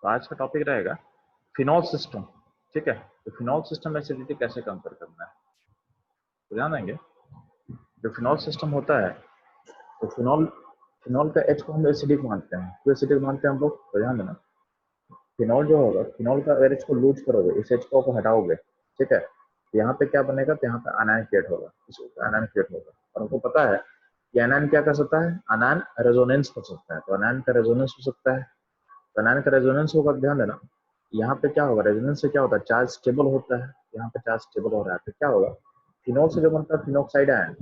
तो आज का टॉपिक रहेगा फिनॉल सिस्टम। ठीक है, तो फिनॉल सिस्टम में एसिडिटी कैसे कंपेयर करना है तो ध्यान देंगे। जो फिनॉल सिस्टम होता है तो फिनॉल फिनॉल का एच को हम एसिडिक मानते हैं। क्यों एसिडिक मानते हैं हम लोग, तो ध्यान देना। फिनॉल जो होगा, फिनॉल का अगर एच को लूज करोगे, इस एच को हटाओगे, ठीक है, तो यहाँ पे क्या बनेगा, तो यहाँ पे अनायन क्रिएट होगा, इसको अनायन क्रिएट होगा। और हमको पता है कि अनायन क्या कर सकता है, अनायन रेजोनेंस कर सकता है। तो अनायन का रेजोनेंस हो सकता है, तो अनायन का रेजोनेंस होगा। ध्यान देना, यहाँ पे क्या होगा, रेजोनेंस से क्या होता है, चार्ज स्टेबल होता है। यहाँ पे चार्ज स्टेबल हो रहा है तो क्या होगा, फिनॉल से जो बनता है फिनॉक्साइड आयन,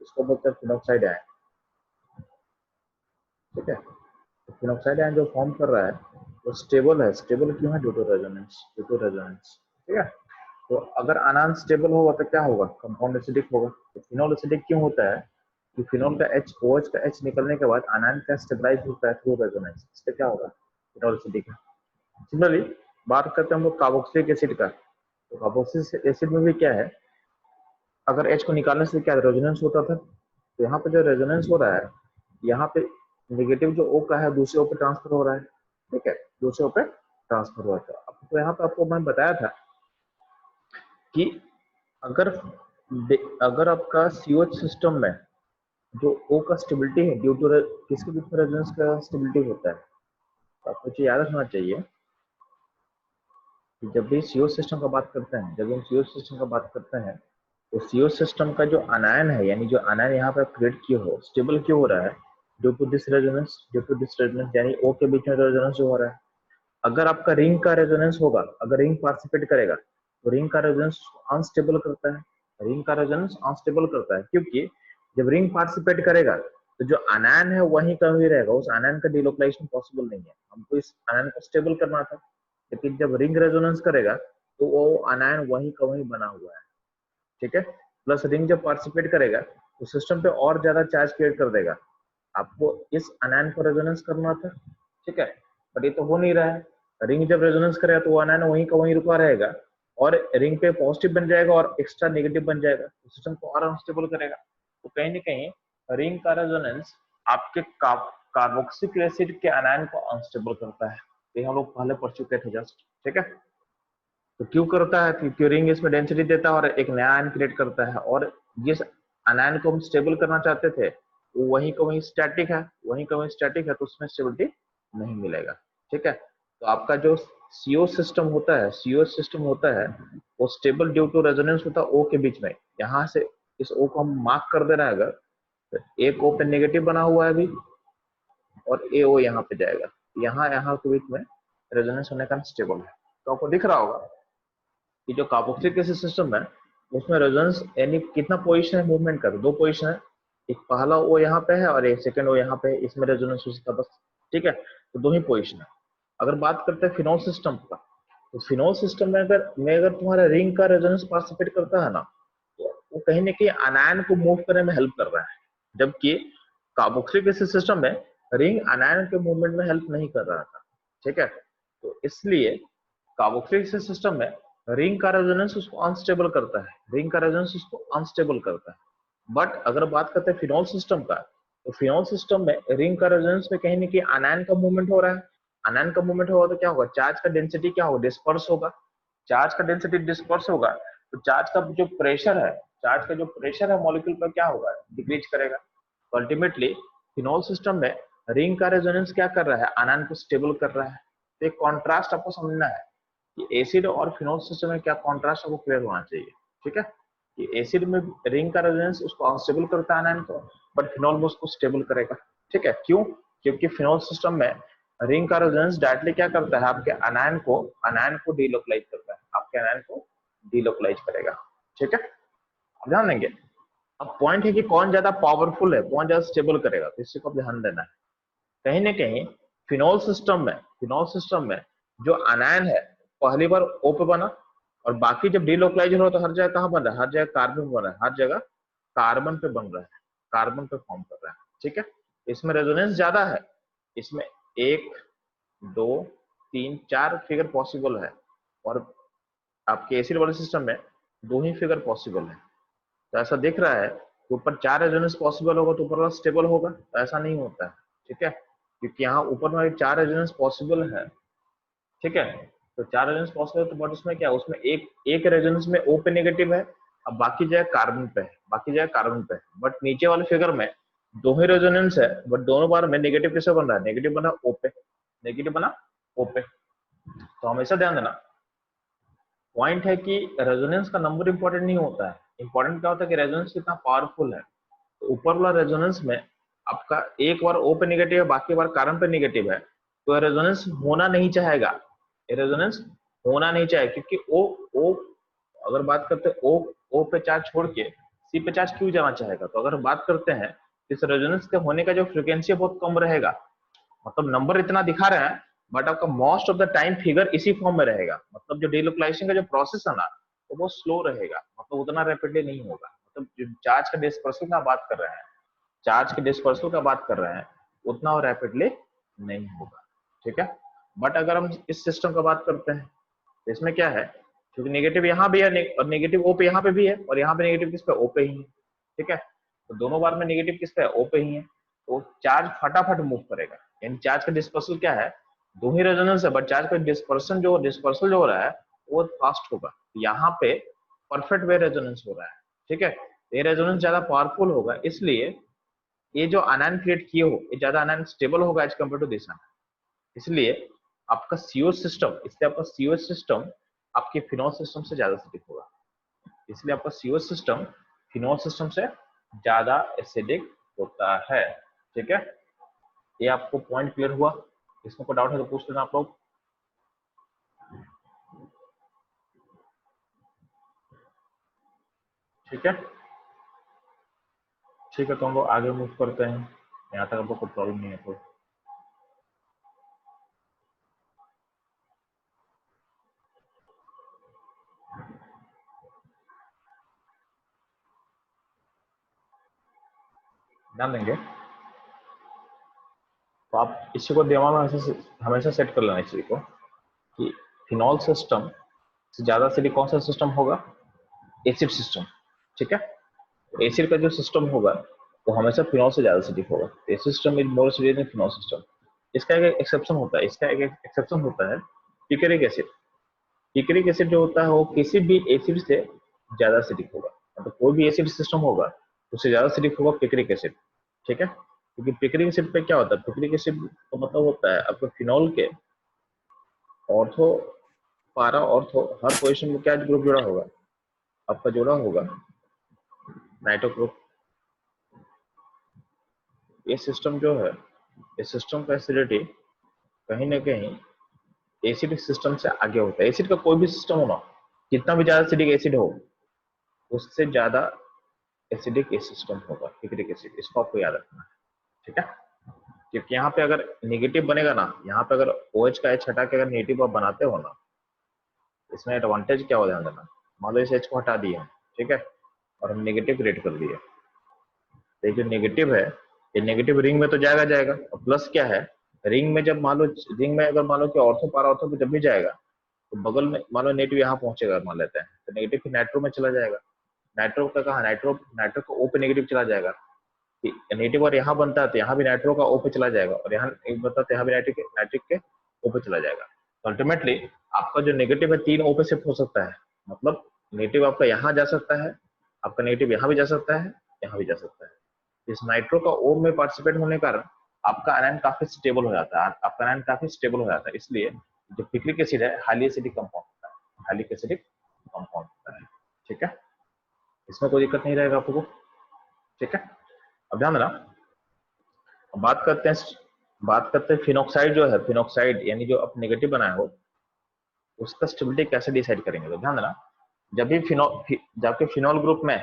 इसको बोलते हैं फिनॉक्साइड आयन। ठीक है, तो फिनॉक्साइड आयन जो फॉर्म कर रहा है वो स्टेबल है। स्टेबल क्यों है, due to resonance, due to resonance. ठीक है, तो अगर अनायन स्टेबल होगा तो क्या होगा, कंपाउंड एसिडिक होगा। तो फिनॉल एसिडिक क्यों होता है कि फिनॉल का एच, OH का एच निकलने के बाद अनायन का स्टेबलाइज होता है थ्रू रेजोनेंस, इससे क्या होगा, फिनॉल एसिडिक है। सिमिलरली बात करते हैं हम लोग कार्बोक्सिलिक एसिड का। तो कार्बोक्सिलिक एसिड में भी क्या है, अगर एच को निकालने से क्या रेजोनेंस होता था, तो यहाँ पे जो रेजोनेंस हो रहा है, यहाँ पे नेगेटिव जो O का है दूसरे O पे ट्रांसफर हो रहा है। ठीक है, दूसरे O पे ट्रांसफर हो रहा है। तो यहाँ पे आपको मैं बताया था कि अगर अगर आपका COH सिस्टम में जो O का स्टेबिलिटी है ड्यू टू किसके बीच में रेजोनेंस का स्टेबिलिटी होता है, तो आपको चीज याद रखना चाहिए कि जब भी COH सिस्टम का बात करते हैं, जब हम COH सिस्टम का बात करते हैं तो COH सिस्टम का जो अनायन है, यानी जो अनायन यहाँ पर क्रिएट किए हो, स्टेबल क्यों हो रहा है, due to this resonance, due to this resonance, यानी O के बीच में रेजोनेंस जो हो रहा है। अगर आपका रिंग का रेजोनेंस होगा, अगर रिंग पार्टिसिपेट करेगा तो रिंग का रेजोनेंस अनस्टेबल करता है। रिंग का रेजोनेंस अनस्टेबल करता है क्योंकि जब रिंग पार्टिसिपेट करेगा तो जो अनायन है वहीं का वही रहेगा, उस अनायन का डिलोकलाइजेशन पॉसिबल नहीं है। हमको इस अनायन को स्टेबल करना था, लेकिन जब रिंग रेजोनेंस करेगा तो वो अनायन वहीं का वहीं बना हुआ है। ठीक है, प्लस रिंग जब पार्टिसिपेट करेगा तो सिस्टम पे और ज्यादा चार्ज क्रिएट कर देगा। आपको इस अनायन को रेजोनेंस करना था, ठीक है, बट ये तो हो नहीं रहा है। रिंग जब रेजोनेंस करेगा तो वो अनायन वहीं का वहीं रुका रहेगा और रिंग पे पॉजिटिव बन जाएगा और एक्स्ट्रा नेगेटिव बन जाएगा, तो सिस्टम को और अनस्टेबल करेगा। तो कहीं ना कहीं रिंग का रेजोनेंस आपके कार्बोक्सिलिक एसिड के अनायन को अनस्टेबल करता है। ये हम लोग पहले पढ़ चुके थे जस्ट। ठीक है, तो क्यों करता है, क्योंकि रिंग इसमें डेंसिटी देता है और एक नया आयन क्रिएट करता है, और जिस अनायन को हम स्टेबल करना चाहते थे वो वहीं का वहीं स्टैटिक है, वहीं का वहीं स्टैटिक है, तो उसमें स्टेबिलिटी नहीं मिलेगा। ठीक है, तो आपका जो CO सिस्टम होता है, CO सिस्टम होता है वो स्टेबल ड्यू टू रेजोनेंस होता है O के बीच में। यहाँ से इस O को हम मार्क कर दे रहा है, अगर तो एक O पे नेगेटिव बना हुआ है अभी और AO यहाँ पे जाएगा, यहाँ यहाँ के बीच में रेजोनेंस होने का स्टेबल है। तो आपको दिख रहा होगा कि जो कार्बोक्सिलिक एसिड सिस्टम है उसमें रेजोनेंस यानी कितना पोजीशन है मूवमेंट का, तो दो पोजीशन है, एक पहला वो यहाँ पे है और एक सेकंड वो यहाँ पे है, इसमें रेजोनेंस हो सकता है बस। ठीक है, तो दो ही पोजीशन है। अगर बात करते हैं फिनॉल सिस्टम का, तो फिनॉल सिस्टम में अगर तुम्हारा रिंग का रेजोनेंस पार्टिसिपेट करता है ना, तो वो कहीं ना कहीं अनायन को मूव करने में हेल्प कर रहा है, जबकि कार्बोक्सिलिक एसिड सिस्टम में रिंग अनायन के मूवमेंट में हेल्प नहीं कर रहा था। ठीक है, तो इसलिए कार्बोक्सिलिक एसिड सिस्टम में रिंग का रेजोनेंस उसको अनस्टेबल करता है, रिंग का रेजोनेंस उसको अनस्टेबल करता है। बट अगर बात करते हैं फिनॉल सिस्टम का, तो फिनॉल सिस्टम में रिंग का रेजोनेंस में कहीं ना कहीं अनायन का मूवमेंट हो रहा है। अनायन का मूवमेंट होगा तो क्या होगा, चार्ज का डेंसिटी क्या होगा, डिस्पर्स होगा। चार्ज का डेंसिटी डिस्पर्स होगा तो चार्ज का जो प्रेशर है, चार्ज का जो प्रेशर है मॉलिक्यूल पर क्या होगा, डिक्रीज करेगा। तो अल्टीमेटली फिनॉल सिस्टम में रिंग का रेजोनेंस क्या कर रहा है, अनायन को स्टेबल कर रहा है। तो एक कॉन्ट्रास्ट आपको समझना है कि एसिड और फिनॉल सिस्टम में क्या कॉन्ट्रास्ट आपको क्लियर होना चाहिए। ठीक है, कि एसिड में रिंग का रेजोनेंस उसको अनस्टेबल करता है अनायन को, बट फिनॉल में उसको स्टेबल करेगा। ठीक है, क्यों, क्योंकि फिनॉल सिस्टम में रिंग का रेजोनेंस डायरेक्टली क्या करता है, आपके अनायन को डीलोकलाइज करता है, आपके अनायन को डीलोकलाइज करेगा। ठीक है, ध्यान देंगे। अब पॉइंट है कि कौन ज्यादा पावरफुल है, कौन ज्यादा स्टेबल करेगा, तो इसी को ध्यान देना है। कहीं ना कहीं फिनॉल सिस्टम में जो अनायन है पहली बार O पे बना, और बाकी जब डीलोकलाइज हो तो हर जगह कहाँ बन रहा है, हर जगह कार्बन बन रहा है, हर जगह कार्बन पे बन रहा है, कार्बन पे फॉर्म कर रहा है। ठीक है, इसमें रेजोनेंस ज्यादा है, इसमें 1 2 3 4 फिगर पॉसिबल है, और आपके एसिड वाले सिस्टम में दो ही फिगर पॉसिबल है। तो ऐसा दिख रहा है कि ऊपर 4 रेजोनेंस पॉसिबल होगा तो ऊपर वाला स्टेबल होगा, तो ऐसा नहीं होता है। ठीक है, क्योंकि यहाँ ऊपर में 4 रेजोनेंस पॉसिबल है ठीक है। तो 4 रेजोनेंस पॉसिबल है, तो बट उसमें क्या है, उसमें एक रेजोनेंस में O पे नेगेटिव है, अब बाकी जगह कार्बन पे है, बाकी जगह कार्बन पे है। बट नीचे वाले फिगर में दो ही रेजोनेंस है, बट दोनों बार में नेगेटिव किससे बन रहा है, नेगेटिव बना O पे, नेगेटिव बना O पे। तो हमेशा ध्यान देना, पॉइंट है कि रेजोनेंस का नंबर इंपॉर्टेंट नहीं होता है, इंपॉर्टेंट क्या होता है कि रेजोनेंस कितना पावरफुल है। तो ऊपर वाला रेजोनेंस में आपका एक बार O पे नेगेटिव है, बाकी बार कार्बन पे नेगेटिव है, तो रेजोनेंस होना नहीं चाहेगा, रेजोनेंस होना नहीं चाहे, क्योंकि ओ अगर बात करते हैं ओ पे चार्ज छोड़ के सी पे चार्ज क्यों जाना चाहेगा। तो अगर बात करते हैं इस रेजोनेंस के होने का जो फ्रीक्वेंसी बहुत कम रहेगा, मतलब नंबर इतना दिखा रहे हैं, बट आपका most of the time figure इसी फॉर्म में रहेगा, मतलब जो डीलोकलाइजेशन का जो प्रोसेस है ना, वो बहुत स्लो रहेगा, मतलब उतना रैपिडली नहीं होगा। मतलब जो चार्ज का डिस्पर्सल का बात कर रहे हैं, चार्ज के डिस्पर्सल का बात कर रहे हैं, उतना रैपिडली नहीं होगा। ठीक है। बट अगर हम इस सिस्टम का बात करते हैं, तो इसमें क्या है, क्योंकि नेगेटिव यहाँ भी है और नेगेटिव ओ पे यहाँ पे भी है, और यहाँ पे नेगेटिव किस पे, ओ पे ही है। ठीक है। तो दोनों बार में नेगेटिव किस पे, ओ पे ही है, तो चार्ज फटाफट मूव करेगा। यानी चार्ज का डिस्पर्सल क्या है, दो ही रेजोनेंस है, बट चार्ज का डिस्पर्सल जो हो रहा है वो फास्ट होगा। यहाँ पे परफेक्ट वे रेजोनेंस हो रहा है। ठीक है। ये रेजोनेंस ज्यादा पावरफुल होगा, इसलिए ये जो आयन क्रिएट किए हो, ये ज्यादा आयन स्टेबल होगा as compared to this ion. इसलिए आपका सीओ सिस्टम, इसलिए आपका सीओ सिस्टम आपके फिनॉल सिस्टम से ज्यादा एसिडिक होगा। इसलिए आपका सीओ सिस्टम फिनॉल सिस्टम से ज्यादा एसिडिक होता है। ठीक है। ये आपको पॉइंट क्लियर हुआ? इसमें कोई डाउट है तो पूछ लेना आप लोग। ठीक है। ठीक है, तो हम लोग आगे मूव करते हैं, यहाँ तक आपको कोई प्रॉब्लम नहीं है तो। ध्यान देंगे, तो आप इसी को दिमाग में हमेशा सेट कर लेना इस चीज को कि फिनॉल सिस्टम से ज्यादा एसिडिक कौन सा सिस्टम होगा, एसिड सिस्टम। ठीक है। एसिड का जो सिस्टम होगा वो हमेशा फिनॉल से ज्यादा एसिडिक होगा। Acid system is more acidic then phenol system. इसका एक एक्सेप्शन होता है, इसका एक एक्सेप्शन होता है पिकरिक एसिड। पिकरिक एसिड जो होता है वो किसी भी एसिड से ज्यादा एसिडिक होगा, मतलब कोई भी एसिड सिस्टम होगा उससे ज्यादा एसिडिक होगा पिकरिक एसिड। ठीक है। क्योंकि पिकरिक एसिड पे क्या होता है, पिकरिक एसिड का मतलब होता है आपके फिनॉल के ऑर्थो, पारा ऑर्थो हर पोजीशन में क्या ग्रुप जुड़ा होगा, आपका जुड़ा होगा नाइट्रो ग्रुप। ये सिस्टम जो है, इस सिस्टम का एसिडिटी कहीं ना कहीं एसिडिक सिस्टम से आगे होता है। एसिड का कोई भी सिस्टम हो ना, कितना भी ज्यादा एसिडिक एसिड हो, उससे ज्यादा एसिडिक सिस्टम होगा पिकरिक एसिड। इसको आपको याद रखना है। ठीक है। क्योंकि यहाँ पे अगर नेगेटिव बनेगा ना, यहाँ पे अगर OH का H हटा के अगर नेगेटिव आप बनाते हो ना, इसमें एडवांटेज क्या हो, ध्यान देना। मान लो इस H को हटा दिए हम, ठीक है, और हम नेगेटिव क्रिएट कर दिए, तो ये जो नेगेटिव है, ये नेगेटिव रिंग में तो जाएगा जाएगा, और प्लस क्या है, रिंग में जब मान लो, रिंग में अगर मान लो कि ऑर्थो पारा ऑर्थो पे जब भी जाएगा, तो बगल में मान लो नेगेटिव यहाँ पहुंचेगा मान लेते हैं, तो नेगेटिव फिर नाइट्रो में चला जाएगा। नाइट्रो का कहा, नाइट्रो नाइट्रो का O पे नेगेटिव चला जाएगा। नेगेटिव और यहाँ बनता है तो यहाँ भी नाइट्रो का O पे चला जाएगा, और यहाँ एक बनता है तो यहाँ भी नाइट्रिक के O पे चला जाएगा। तो अल्टीमेटली आपका जो नेगेटिव है 3 O पे शिफ्ट हो सकता है, मतलब नेगेटिव आपका यहाँ जा सकता है, आपका नेगेटिव यहाँ भी जा सकता है, यहाँ भी जा सकता है। इस नाइट्रो का O में पार्टिसिपेट होने के कारण आपका आयन काफी स्टेबल हो जाता है, आपका आयन काफी स्टेबल हो जाता है। इसलिए जो पिक्रिक एसिड है हाईली एसिडिक कंपाउंड होता है, हाईली एसिडिक कंपाउंड होता है। ठीक है। इसमें कोई दिक्कत नहीं रहेगा आपको। ठीक है। अब ध्यान देना, बात करते हैं फिनॉक्साइड जो है, फिनॉक्साइड यानी जो आप नेगेटिव बनाए हो, उसका स्टेबिलिटी कैसे डिसाइड करेंगे। तो ध्यान देना, जब भी जबकि फिनॉल ग्रुप में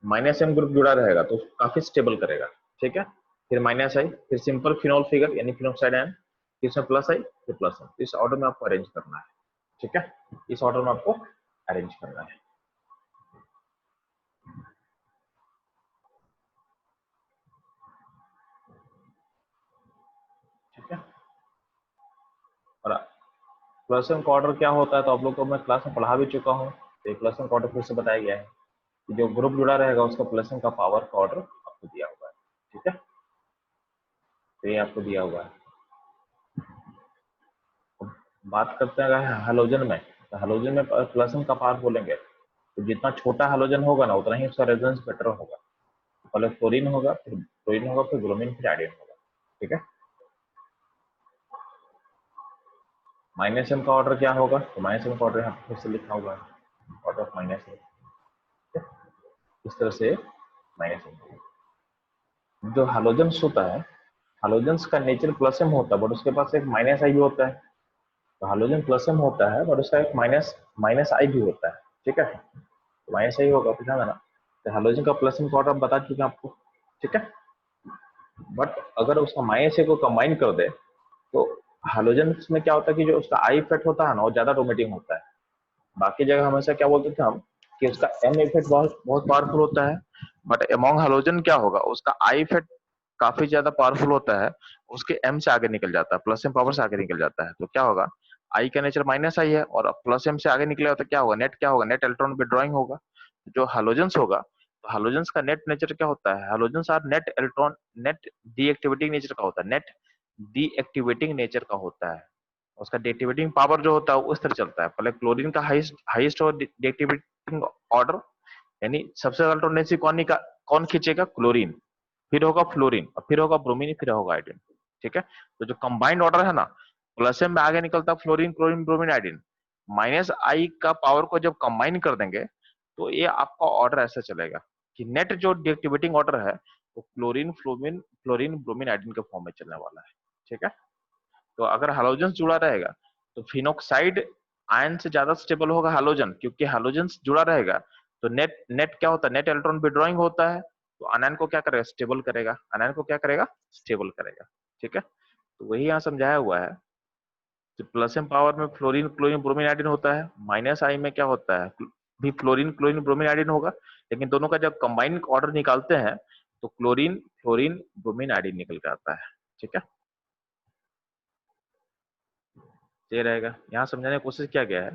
-M ग्रुप जुड़ा रहेगा तो काफी स्टेबल करेगा। ठीक है। फिर माइनस आई, फिर सिंपल फिनॉल फिगर यानी फिनॉक्साइड आयन, फिर इसमें प्लस आई, फिर प्लस आई। इस ऑर्डर में आपको अरेंज करना है। ठीक है। इस ऑर्डर में आपको अरेंज करना है। ठीक है। और प्लस एम का ऑर्डर क्या होता है तो आप लोग को मैं क्लास में पढ़ा भी चुका हूँ, तो प्लस एम का ऑर्डर फिर से बताया गया है कि जो ग्रुप जुड़ा रहेगा उसका प्लस एम का पावर का ऑर्डर आपको दिया हुआ है। ठीक है। तो ये आपको दिया हुआ है। बात करते हैं हेलोजन में, तो हेलोजन में प्लस एम का पावर बोलेंगे तो जितना छोटा हेलोजन होगा ना उतना ही उसका रेजोनेंस बेटर होगा। पहले फ्लोरीन होगा, फिर फ्लोरीन होगा, फिर ब्रोमीन, फिर आयोडीन होगा। ठीक है, माइनस एम का ऑर्डर क्या होगा, तो माइनस एम का ऑर्डर यहाँ फिर से लिखा हुआ है, ऑर्डर ऑफ माइनस एम। इस तरह से माइनस एम जो हेलोजन्स होता है, हेलोजन्स का नेचर प्लस एम होता है बट उसके पास एक माइनस आई भी होता है। तो हेलोजन प्लस एम होता है बट उसका एक माइनस माइनस आई भी होता है। ठीक है, तो माइनस आई होगा फिर ध्यान देना। तो हेलोजन का प्लस एम का ऑर्डर बता चुके हैं आपको। ठीक है, बट अगर उसका माइनस ए को कंबाइन कर दे तो हेलोजन में क्या होता है कि जो उसका आई इफेक्ट होता है ना वो ज्यादा डोमिनेटिंग होता है। बाकी जगह हमेशा क्या बोलते थे हम कि उसका एम इफेक्ट बहुत बहुत पावरफुल होता है, बट एमोंग हेलोजन क्या होगा, उसका आई इफेक्ट काफी ज्यादा पावरफुल होता है, उसके एम से आगे निकल जाता है, प्लस एम पावर से आगे निकल जाता है। तो क्या होगा, आई का नेचर माइनस आई है और प्लस एम से आगे निकलेगा तो क्या होगा, नेट क्या होगा, नेट इलेक्ट्रॉन विड्रॉइंग होगा। जो हेलोजेंस होगा तो हेलोजेंस का नेट नेचर क्या होता है, halogens are net electron net deactivating nature का होता है, नेट डीएक्टिवेटिंग नेचर का होता है। उसका डीएक्टिवेटिंग पावर जो होता है उस तरह चलता है, पहले क्लोरीन का हाईएस्ट हाईएस्ट और डीएक्टिवेटिंग ऑर्डर, यानी सबसे ज्यादा इलेक्ट्रॉन कौन खींचेगा, क्लोरीन, फिर होगा फ्लोरीन, और फिर होगा ब्रोमीन, फिर होगा आयोडीन। ठीक है, तो जो कंबाइंड ऑर्डर है ना, प्लस एम में आगे निकलता है fluorine, chlorine, bromine, iodine. Minus I का पावर को जब कंबाइन कर देंगे तो ये आपका ऑर्डर ऐसा चलेगा कि नेट जो डीएक्टिवेटिंग ऑर्डर है वो क्लोरीन, फ्लोरीन, ब्रोमीन, आयोडीन के फॉर्म में चलने वाला है। ठीक है, तो अगर हैलोजन जुड़ा रहेगा तो फिनोक्साइड आयन से ज्यादा स्टेबल होगा हैलोजन, क्योंकि हैलोजन जुड़ा रहेगा तो नेट नेट क्या होता है, नेट इलेक्ट्रॉन विड्रॉइंग होता है, तो अनायन को क्या करेगा, स्टेबल करेगा, अनायन को क्या करेगा, स्टेबल करेगा। ठीक है, तो वही यहाँ समझाया हुआ है कि प्लस एम पावर में फ्लोरीन, क्लोरीन, ब्रोमीन, आयोडीन होता है, माइनस आई में क्या होता है, भी फ्लोरीन, क्लोरीन, ब्रोमीन, आयोडीन होगा, लेकिन दोनों का जब कंबाइन ऑर्डर निकालते हैं तो क्लोरीन, फ्लोरीन, ब्रोमीन, आयोडीन निकल के आता है। ठीक है, ये रहेगा, यहाँ समझाने की कोशिश किया गया है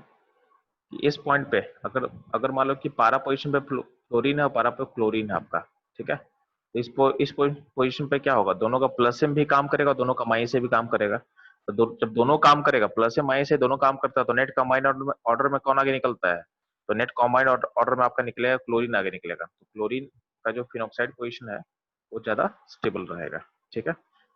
कि इस पॉइंट पे अगर अगर मान लो कि पारा पोजीशन पे फ्लोरीन है और पारा पे क्लोरीन है आपका। ठीक है, तो इस पोजीशन पे क्या होगा, दोनों का प्लस से भी काम करेगा, दोनों का माइनस से भी काम करेगा। तो जब दोनों काम करेगा, प्लस से माइनस से दोनों काम करता है, तो नेट कंबाइंड ऑर्डर में कौन आगे निकलता है, तो नेट कंबाइंड ऑर्डर में आपका निकलेगा क्लोरीन आगे निकलेगा। तो क्लोरीन का जो फिनॉक्साइड पोजिशन है वो ज्यादा स्टेबल रहेगा। ठीक है,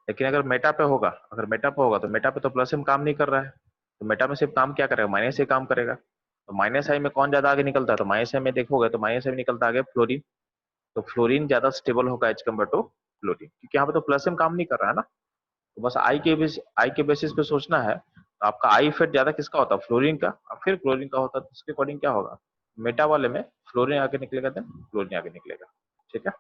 लेकिन अगर मेटा पे होगा, अगर मेटा पे होगा तो मेटा पे तो प्लस में काम नहीं कर रहा है, तो मेटा में सिर्फ काम क्या करेगा, माइनस से काम करेगा। तो माइनस आई में कौन ज्यादा आगे निकलता है, तो माइनस आई में देखोगे तो माइनस आई में निकलता आगे फ्लोरीन। तो फ्लोरीन ज्यादा स्टेबल होगा एज कम्पेयर टू क्लोरीन, क्योंकि यहाँ पे तो प्लस में काम नहीं कर रहा है ना। तो बस आई के बेसिस पे सोचना है, तो आपका आई इफेक्ट ज्यादा किसका होता है, फ्लोरीन का, और फिर क्लोरीन का होता है, तो उसके अकॉर्डिंग क्या होगा, मेटा वाले में फ्लोरीन आगे निकलेगा, देन क्लोरीन आगे निकलेगा। ठीक है,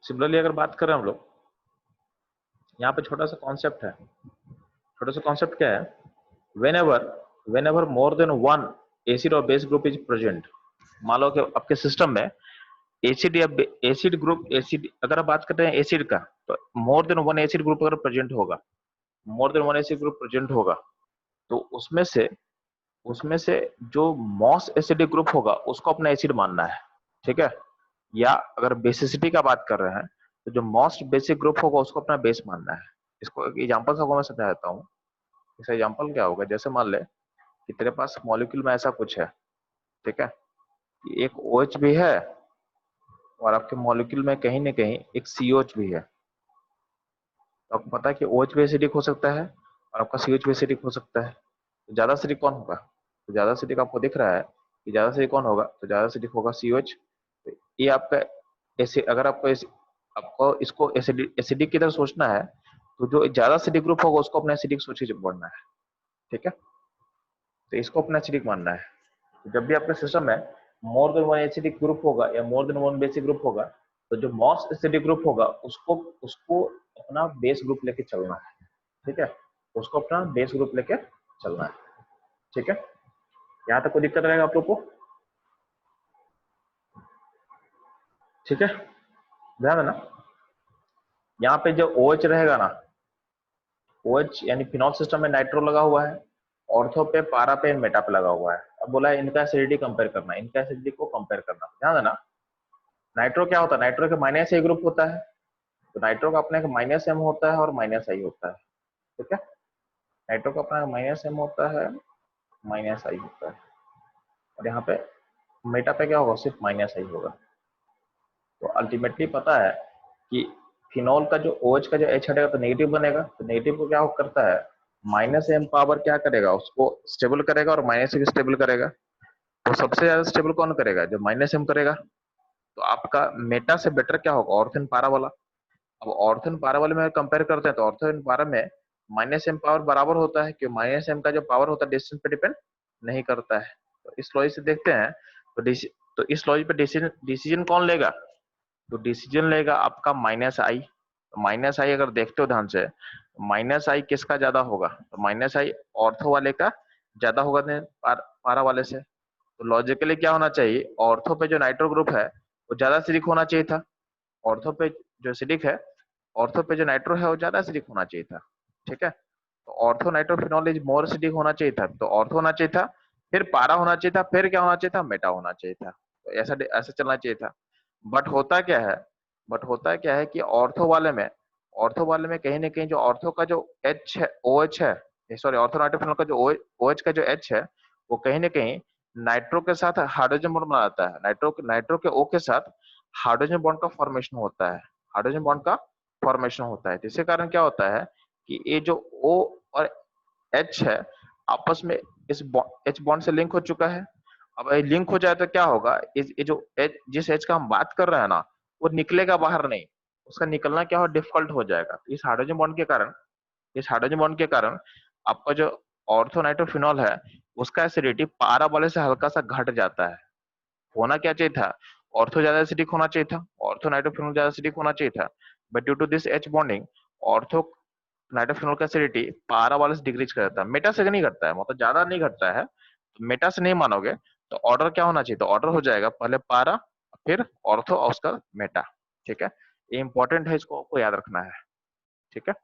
सिमिलरली अगर बात करें हम लोग, यहाँ पे छोटा सा कॉन्सेप्ट है, छोटा सा कॉन्सेप्ट क्या है, whenever whenever more than one acid or base group is present, मान लो कि आपके सिस्टम में एसिड या एसिड ग्रुप, एसिड अगर आप बात करते हैं एसिड का, तो more than one acid group अगर प्रेजेंट होगा, more than one acid group present होगा, तो उसमें से जो मॉस एसिडिक ग्रुप होगा उसको अपना एसिड मानना है। ठीक है, या अगर बेसिसिटी का बात कर रहे हैं तो जो मोस्ट बेसिक ग्रुप होगा उसको अपना बेस मानना है। इसको एग्जांपल से मैं समझा देता हूँ। इसका एग्जांपल क्या होगा, जैसे मान ले कि तेरे पास मॉलिक्यूल में ऐसा कुछ है। ठीक है, एक OH भी है और आपके मॉलिक्यूल में कहीं ना कहीं एक COH भी है। तो आपको पता है कि OH भी एसिडिक हो सकता है और आपका COH भी एसिडिक हो सकता है। तो ज्यादा एसिडिक कौन होगा, तो ज्यादा एसिडिक आपको दिख रहा है कि ज्यादा एसिडिक कौन होगा, तो ज्यादा एसिडिक होगा COH। तो ये आपका ऐसे अगर आपको इसको एसिडिक की तरह सोचना है, तो जो ज्यादा एसिडिक ग्रुप होगा उसको अपना एसिडिक सोच के बढ़ना है। ठीक है, तो इसको अपना एसिडिक मानना है। तो जब भी आपके सिस्टम में more than one acidic group होगा या more than one basic group होगा, तो जो मोस्ट एसिडिक ग्रुप होगा उसको उसको अपना बेस ग्रुप लेके चलना है। ठीक है, उसको अपना बेस ग्रुप लेके चलना है। ठीक है, यहाँ तक कोई दिक्कत रहेगा आप लोग को। ठीक है, ध्यान देना, यहाँ पे जो OH रहेगा ना, OH यानी फिनॉल सिस्टम में नाइट्रो लगा हुआ है, ऑर्थो पे, पारा पे, मेटा पे लगा हुआ है। अब बोला है इनका एसिडिटी कंपेयर करना, इनका एसिडिटी को कंपेयर करना। ध्यान देना, नाइट्रो क्या होता है, नाइट्रो के माइनस ए ग्रुप होता है, तो नाइट्रो का अपने माइनस एम होता है और माइनस आई होता है, ठीक है। नाइट्रो का अपना माइनस एम होता है, माइनस आई होता है, और यहाँ पे मेटा पे क्या होगा, सिर्फ माइनस आई होगा। तो अल्टीमेटली पता है कि फिनॉल का जो OH का जो H हटेगा तो नेगेटिव बनेगा, तो नेगेटिव को क्या करता है, माइनस एम पावर क्या करेगा, उसको स्टेबल करेगा और माइनस भी स्टेबल करेगा। तो सबसे ज्यादा स्टेबल कौन करेगा, जो माइनस एम करेगा। तो आपका मेटा से बेटर क्या होगा, ऑर्थन पारा वाला। अब ऑर्थन पारा वाले में कंपेयर करते हैं तो ऑर्थन पारा में माइनस एम पावर बराबर होता है, क्योंकि माइनस एम का जो पावर होता है डिस्टेंस पे डिपेंड नहीं करता है। तो इस लॉजिक से देखते हैं, तो इस लॉजिक पे डिसीजन कौन लेगा, तो डिसीजन लेगा आपका माइनस आई। तो माइनस आई अगर देखते हो ध्यान से, माइनस आई किसका ज्यादा होगा, तो माइनस आई ऑर्थो वाले का ज्यादा होगा पारा वाले से। तो लॉजिकली क्या होना चाहिए, ऑर्थो पे जो नाइट्रो ग्रुप है वो ज्यादा एसिडिक होना चाहिए था। ऑर्थो पे जो एसिडिक है, ऑर्थो पे जो नाइट्रो है वो ज्यादा एसिडिक होना चाहिए था, ठीक है। तो ortho nitrophenol is more acidic होना चाहिए था, तो ऑर्थो होना चाहिए था, फिर पारा होना चाहिए था, फिर क्या होना चाहिए था, मेटा होना चाहिए था। तो ऐसा ऐसा चलना चाहिए था। बट होता क्या है, कि ऑर्थो वाले में कहीं ना कहीं जो ऑर्थो का जो एच है, ओ एच है, सॉरी ऑर्थो नाइट्रोफिनॉल का जो ओ एच का जो एच है, वो कहीं ना कहीं नाइट्रो के साथ हाइड्रोजन बॉन्ड बनाता है। नाइट्रो के ओ के साथ हाइड्रोजन बॉन्ड का फॉर्मेशन होता है, हाइड्रोजन बॉन्ड का फॉर्मेशन होता है। तो इसके कारण क्या होता है कि ये जो ओ और एच है आपस में इस एच बॉन्ड से लिंक हो चुका है। अब ये लिंक हो जाए तो क्या होगा, ये जो एच, जिस एच का हम बात कर रहे हैं ना, वो निकलेगा बाहर नहीं, उसका निकलना क्या हो, डिफिकल्ट हो जाएगा। इस हाइड्रोजन बॉन्ड के कारण आपका जो ऑर्थोनाइट्रोफिनॉल है उसका एसिडिटी पारा वाले से हल्का सा घट जाता है। होना क्या चाहिए था, ऑर्थो ज्यादा एसिडिक होना चाहिए था, ऑर्थो नाइट्रोफिनॉल ज्यादा एसिडिक होना चाहिए था, but due to this H bonding ortho nitrophenol का एसिडिटी पारा वाले से डिक्रीज कर जाता है, मेटा से नहीं घटता है, मतलब ज्यादा नहीं घटता है। तो मेटा से नहीं मानोगे तो ऑर्डर क्या होना चाहिए, तो ऑर्डर हो जाएगा पहले पारा, फिर ऑर्थो और उसका मेटा, ठीक है। ये इंपॉर्टेंट है, इसको आपको याद रखना है, ठीक है।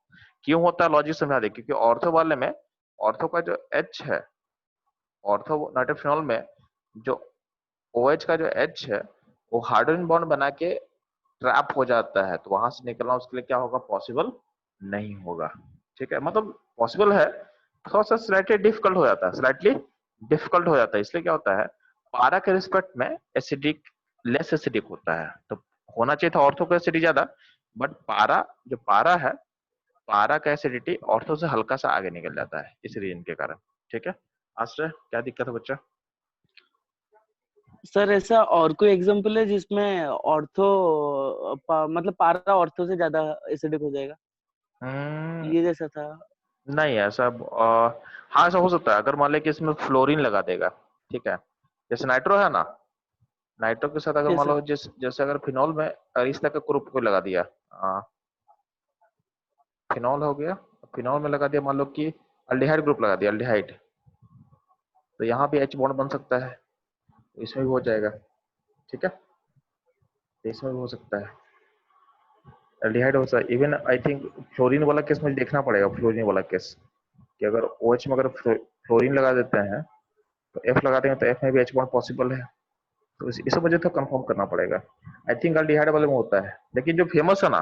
क्यों होता है लॉजिक समझा दे, क्योंकि ऑर्थो वाले में ऑर्थो का जो एच है, ऑर्थो नाइट्रोफिनॉल में जो OH का जो H है वो हाइड्रोजन बॉन्ड बना के ट्रैप हो जाता है, तो वहां से निकलना उसके लिए क्या होगा, पॉसिबल नहीं होगा, ठीक है। मतलब पॉसिबल है, थोड़ा सा स्लाइटली डिफिकल्ट हो जाता है, इसलिए क्या होता है, पारा के रिस्पेक्ट में एसिडिक लेस एसिडिक होता है। तो होना चाहिए था ऑर्थो का एसिडिक ज्यादा, बट पारा है, पारा का एसिडिटी ऑर्थो से हल्का सा आगे निकल जाता है इस रीजन के कारण, ठीक है। आश्रय क्या दिक्कत है बच्चा। सर ऐसा और कोई एग्जांपल है जिसमें मतलब पारा ऑर्थो से ज्यादा एसिडिक हो जाएगा, ये जैसा था? नहीं ऐसा हाँ ऐसा हो सकता है, अगर मान ले कि इसमें फ्लोरीन लगा देगा, ठीक है। जैसे नाइट्रो है ना, नाइट्रो के साथ अगर यस मान सर। लो जैसे अगर फिनॉल में इस तरह का ग्रुप को लगा दिया, फिनॉल हो गया, फिनॉल में लगा दिया मान लो कि अल्डिहाइड ग्रुप लगा दिया, अल्डिहाइड, तो यहाँ भी H बॉन्ड बन सकता है, तो इसमें भी हो जाएगा, ठीक है। तो इसमें भी हो सकता है एल्डिहाइड हो सकता है। इवन आई थिंक फ्लोरीन वाला केस मुझे देखना पड़ेगा, फ्लोरीन वाला केस, कि अगर OH में अगर फ्लोरीन लगा देते हैं तो F लगा देंगे तो F में भी H बॉन्ड पॉसिबल है, तो इस वजह से कंफर्म करना पड़ेगा। आई थिंक अल्डिहाइड वाले में होता है, लेकिन जो फेमस है ना,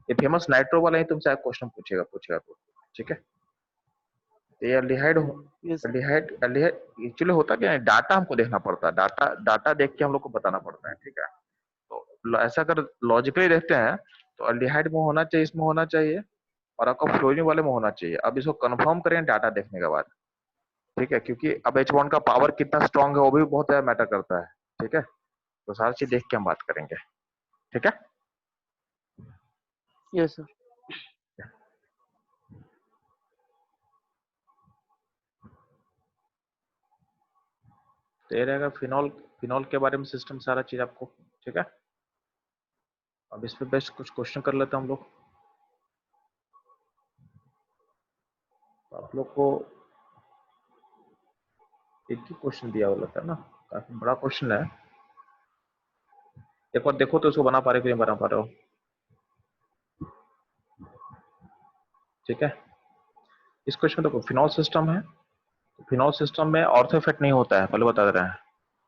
ये फेमस नाइट्रो वाला ही तुमसे क्वेश्चन पूछेगा तो, ठीक है। तो ये yes sir. Aldehyde aldehyde actually होता क्या है, डाटा हमको देखना पड़ता है, डाटा देख के हम लोग को बताना पड़ता है, ठीक है। तो ऐसा अगर लॉजिकली देखते हैं तो अल्डिहाइड में होना चाहिए, इसमें होना चाहिए, और आपको फ्लोरीन वाले में होना चाहिए। अब इसको कंफर्म करें डाटा देखने के बाद, ठीक है, क्योंकि अब H बॉन्ड का पावर कितना स्ट्रांग है वो भी बहुत ज्यादा मैटर करता है, ठीक है। तो सारी चीज देख के हम बात करेंगे, ठीक है। Yes sir. तो ये रहेगा फिनॉल, फिनॉल के बारे में सिस्टम सारा चीज आपको, ठीक है। अब इस पे बेस्ट कुछ क्वेश्चन कर लेते हैं हम लोग। तो आप लोग को एक ही क्वेश्चन दिया हुआ था ना, काफी बड़ा क्वेश्चन है, एक बार देखो तो उसको बना पा रहे हो कि नहीं बना पा रहे हो, ठीक है। इस क्वेश्चन में देखो फिनॉल सिस्टम है, फिनॉल सिस्टम में ऑर्थो इफेक्ट नहीं होता है, पहले बता दे रहे हैं।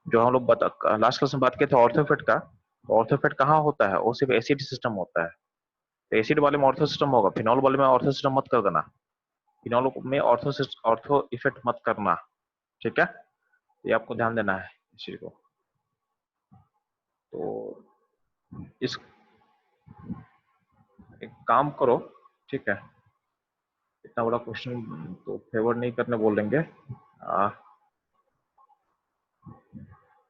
जो हम लोग लास्ट क्लास में बात किए थे ऑर्थो इफेक्ट का, तो ऑर्थो इफेक्ट कहाँ होता है, वो सिर्फ एसिड सिस्टम होता है, तो एसिड वाले में ऑर्थो सिस्टम होगा, फिनॉल वाले में ऑर्थो सिस्टम मत कर देना, फिनॉल में ऑर्थो इफेक्ट मत करना, ठीक है, ये आपको ध्यान देना है इस चीज को। तो इस एक काम करो, ठीक है, इतना बड़ा क्वेश्चन तो फेवर नहीं करने बोलेंगे।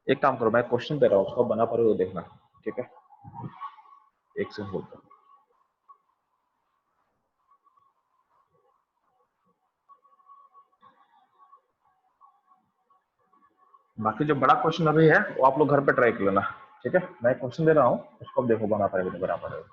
एक काम करो, मैं क्वेश्चन दे रहा हूँ, उसको बना पा रहे हो देखना, ठीक है, एक से होल्ड करो। बाकी जो बड़ा क्वेश्चन अभी है वो आप लोग घर पे ट्राई कर लेना, ठीक है, मैं क्वेश्चन दे रहा हूँ, उसको देखो बना पाएगा नहीं बना पा रहे हो।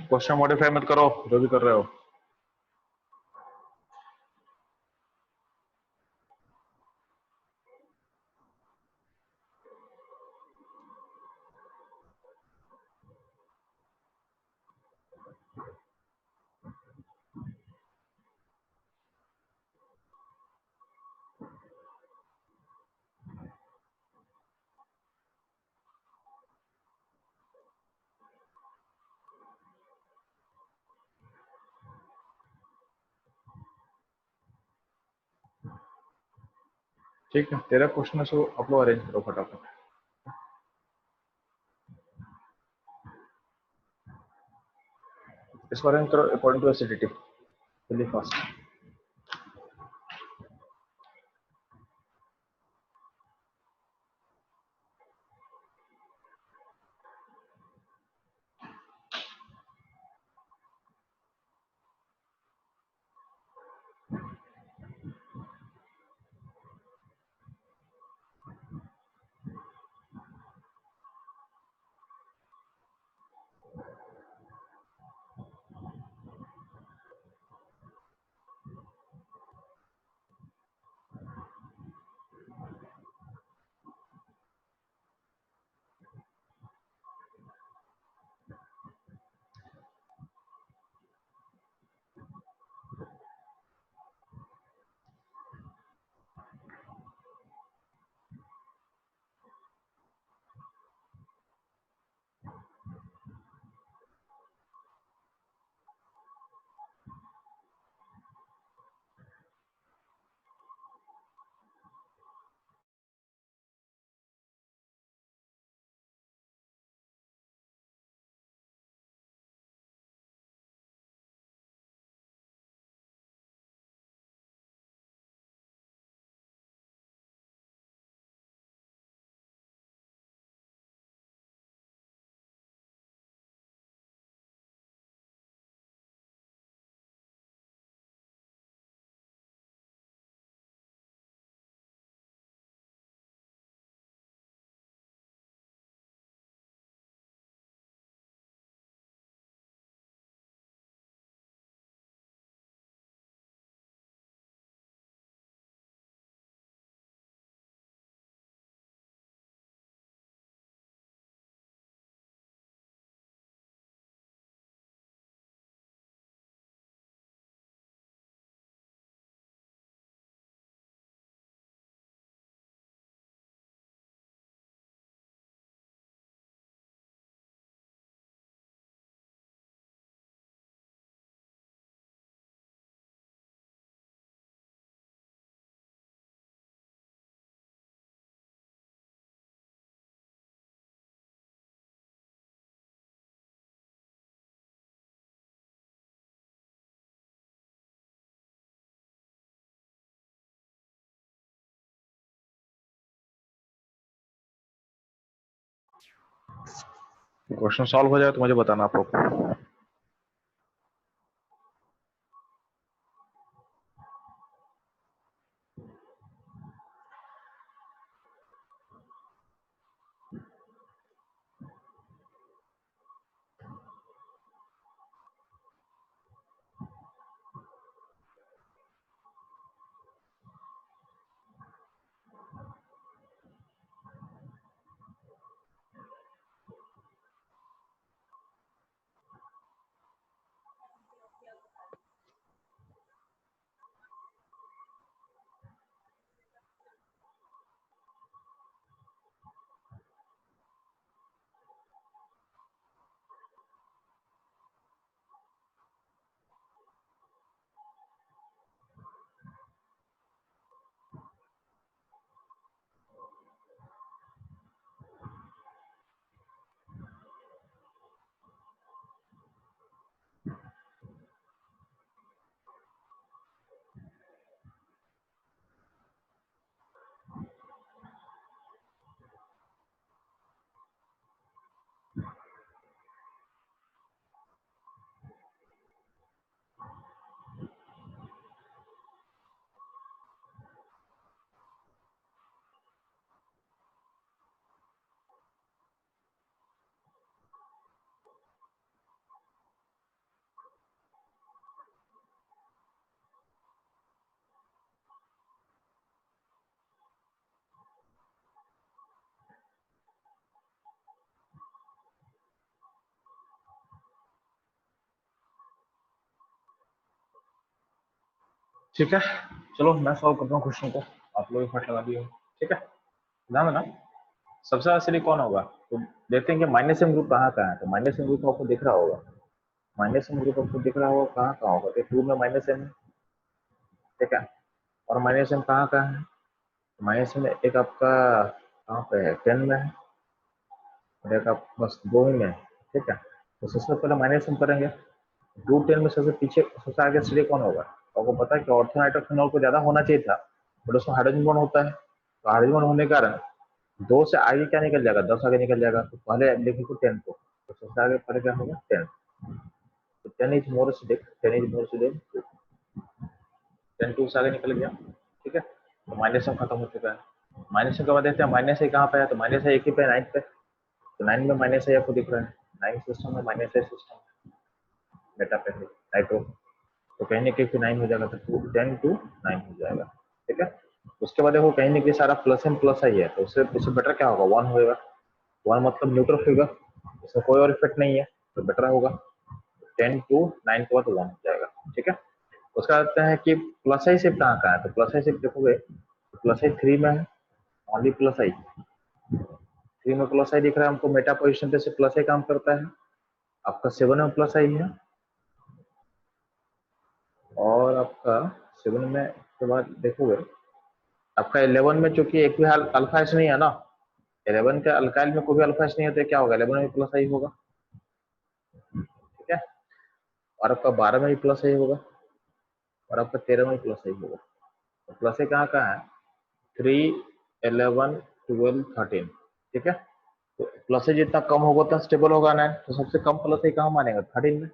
क्वेश्चन मॉडिफाई मत करो जो भी कर रहे हो। ठीक है, तेरा क्वेश्चन है सो आप लोग अरेंज करो फटाफट। इसको अरेंज करो अकॉर्डिंग टू एसिडिटी, जल्दी फास्ट। क्वेश्चन सॉल्व हो जाए तो मुझे बताना आप लोग। ठीक है, चलो मैं सॉल्व करता हूँ क्वेश्चन को, आप लोग फट लगा दिए। ठीक है, ध्यान देना। सबसे ज्यादा सिली कौन होगा, तो देखते हैं कि माइनस एम ग्रुप कहाँ कहाँ है। तो माइनस एम ग्रुप आपको दिख रहा होगा, माइनस एम ग्रुप आपको दिख रहा होगा कहाँ कहाँ होगा। तो 2 में माइनस एम है, ठीक है। और माइनस एम कहाँ कहाँ है, माइनस में एक आपका कहाँ पे है, 10 में है, और एक आप बस 2 ही में है। ठीक है, तो सबसे पहले माइनस एम करेंगे। 2 10 में सबसे पीछे सबसे आगे सिली कौन होगा। तो आपको पता है कि ऑर्थो नाइट्रोफिनॉल को ज्यादा होना चाहिए था, बट उसमें हाइड्रोजन बॉन्ड होता है। तो हाइड्रोजन बॉन्ड होने के कारण 2 से आगे क्या निकल जाएगा, 10 आगे निकल जाएगा। तो पहले लिखे को 10 को, तो सबसे आगे पहले क्या होगा 10। तो 10 is more acidic, 10 is more acidic, 10 2 से आगे निकल गया। ठीक है, तो माइनस में खत्म हो चुका है। माइनस के बाद देखते हैं माइनस है कहाँ पे है, तो माइनस है एक ही पे 9 पे। तो 9 में माइनस है आपको दिख रहा है, 9 सिस्टम में माइनस है, सिस्टम बेटा पे है नाइट्रो। तो कहीं ना कहीं फिर 9 हो जाएगा, तो 10 to 9 हो जाएगा। ठीक है, उसके बाद देखो कहीं ना कहीं सारा प्लस एम प्लस आई है, तो उससे बेटर क्या होगा, 1 होगा। 1 मतलब न्यूट्रल फिगर, इसमें कोई और इफेक्ट नहीं है, तो बेटर होगा। 10 to 9 के बाद 1 हो जाएगा। ठीक है, उसका कहते हैं कि प्लस आई शिफ्ट कहाँ कहाँ है, तो प्लस आई शिफ्ट देखोगे प्लस आई 3 में है, ओनली प्लस आई 3 में प्लस आई दिख रहा है हमको। मेटा पोजिशन पे से प्लस आई काम करता है। आपका 7 में प्लस आई है, और आपका 7 में के बाद देखोगे आपका 11 में, चूंकि एक भी अल्फा एच नहीं है ना, 11 के अल्काइल में कोई भी अल्फा एच नहीं है, तो क्या होगा 11 में प्लस आई होगा। ठीक है, और आपका 12 में भी प्लस आई होगा, और आपका 13 में प्लस आई होगा। तो प्लस आई कहाँ कहाँ है, 3 11 12 13। ठीक है, तो प्लस आई जितना कम होगा उतना स्टेबल होगा ना, तो सबसे कम प्लस आई कहाँ मानेगा 13 में।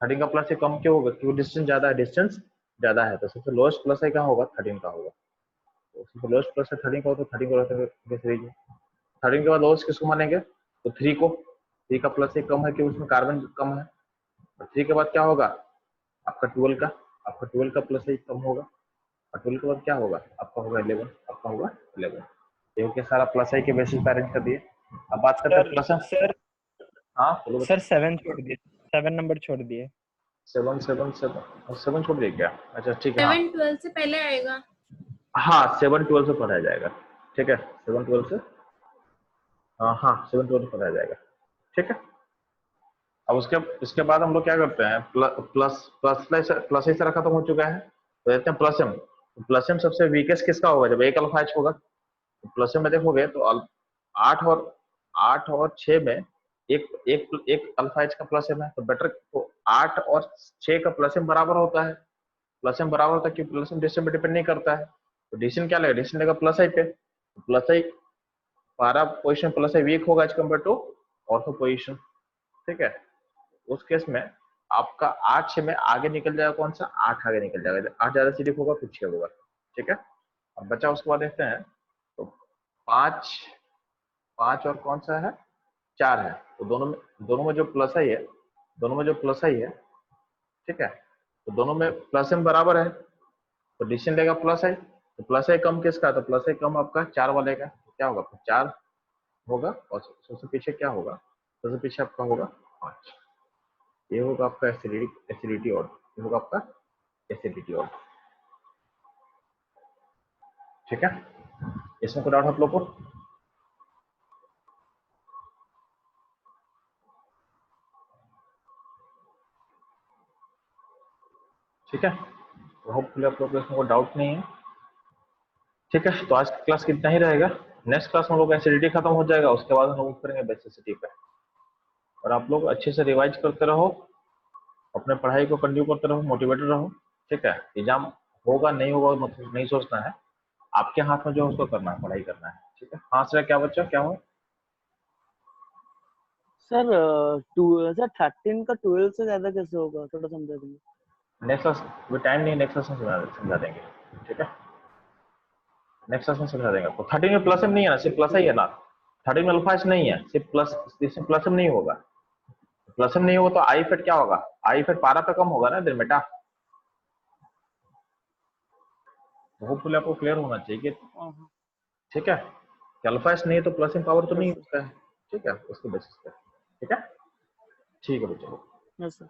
13 का प्लस आई कम क्यों होगा, क्योंकि डिस्टेंस ज्यादा है, डिस्टेंस ज्यादा है। तो सबसे लोएस्ट प्लस आई कहाँ होगा, 13 का होगा। तो सबसे लोएस्ट प्लस आई 13 का होगा, तो 13 को रखेंगे। 13 के बाद लोएस्ट किसको मानेंगे, तो 3 को। 3 का प्लस आई कम है क्योंकि उसमें कार्बन कम है। और 3 के बाद क्या होगा आपका 12 का, आपका 12 का प्लस आई कम होगा। और 12 के बाद क्या होगा आपका होगा 11, आपका होगा 11। क्योंकि सारा प्लस आई के बेसिस पे अरेंज कर दिए। अब बात करते हैं सर प्लस। सर हाँ बोलो सर बेटा। 7 छोड़ दिए, 7 नंबर छोड़ दिए। 7 7 7 7 छोड़ दिए क्या, अच्छा ठीक है। हाँ 11 12 से पहले आएगा। हाँ 7 12 से पढ़ाया जाएगा। ठीक है, 7 12 से, हाँ 7 12 से पढ़ाया जाएगा। ठीक है, अब उसके बाद हम लोग क्या करते हैं, प्लस प्लस प्लस ऐसा खत्म हो चुका है, तो देखते हैं प्लस एम। प्लस एम सबसे वीकेस्ट किसका होगा, जब एक अल्फा एच होगा। तो प्लस एम में देखोगे तो 8 और 6 में एक एक एक अल्फा एच का प्लस एम है, तो बेटर तो 8 और 6 का प्लस एम बराबर होता है। प्लस एम बराबर होता है क्योंकि प्लस एम डिस्टेंस पे डिपेंड नहीं करता है। तो डिस्टेंस क्या लगेगा, डिस्टेंस लगेगा प्लस आई पे, plus I para position plus है वीक होगा as compared to ortho position, ठीक है। उस केस में आपका 8 6 में आगे निकल जाएगा, कौन सा 8 आगे निकल जाएगा, 8 ज्यादा एसिडिक होगा फिर 6 होगा, ठीक है। अब बचा उसके बाद देखते हैं, तो 5 और कौन सा है 4 है, तो दोनों में जो प्लस आई है, दोनों में जो प्लस आई है, ठीक है, तो दोनों में प्लस एम बराबर है, तो डिसीजन लेगा प्लस आई, तो प्लस आई कम किसका, तो प्लस आई कम आपका 4 वाले का, तो क्या होगा 4 होगा, और सबसे पीछे क्या होगा, सबसे पीछे आपका होगा 5। ये होगा आपका एसिडिटी ऑर्डर, ये होगा आपका एसिडिटी ऑर्डर, ठीक है। इसमें कोई डाउट आप लोग को? ठीक है, तो होपफुली आप लोग को इसमें कोई डाउट नहीं है, ठीक है। तो आज का क्लास कितना ही रहेगा, नेक्स्ट क्लास में हम लोग एसिडिटी खत्म हो जाएगा, उसके बाद हम लोग करेंगे बेसिसिटी पे। और आप लोग अच्छे से रिवाइज करते रहो, अपने पढ़ाई को कंटिन्यू करते रहो, मोटिवेटेड रहो, ठीक है। एग्जाम होगा नहीं होगा मतलब नहीं सोचना है, आपके हाथ में जो है उसको करना है, पढ़ाई करना है, ठीक है। हाँ सर, क्या बच्चा क्या हुआ? सर सर 13 का 12 से ज्यादा कैसे होगा, थोड़ा समझा देंगे। नेक्स्ट क्लास में टाइम नहीं, नेक्स्ट क्लास में समझा देंगे, ठीक है। नेक्स्ट क्लास में समझा देंगे आपको। 13 में प्लस एम नहीं है ना, सिर्फ प्लस ही है ना, 13 में अल्फा नहीं है, सिर्फ प्लस, इसमें प्लस एम नहीं होगा, प्लस एम नहीं होगा तो आई इफेक्ट क्या होगा, आई इफेक्ट पारा पे कम होगा ना दिन बेटा। होपफुली आपको क्लियर होना चाहिए, ठीक है। अल्फा नहीं है तो प्लस एम पावर तो नहीं होता है, ठीक है, उसके बेसिस पे, ठीक है। ठीक है बच्चों। Yes sir.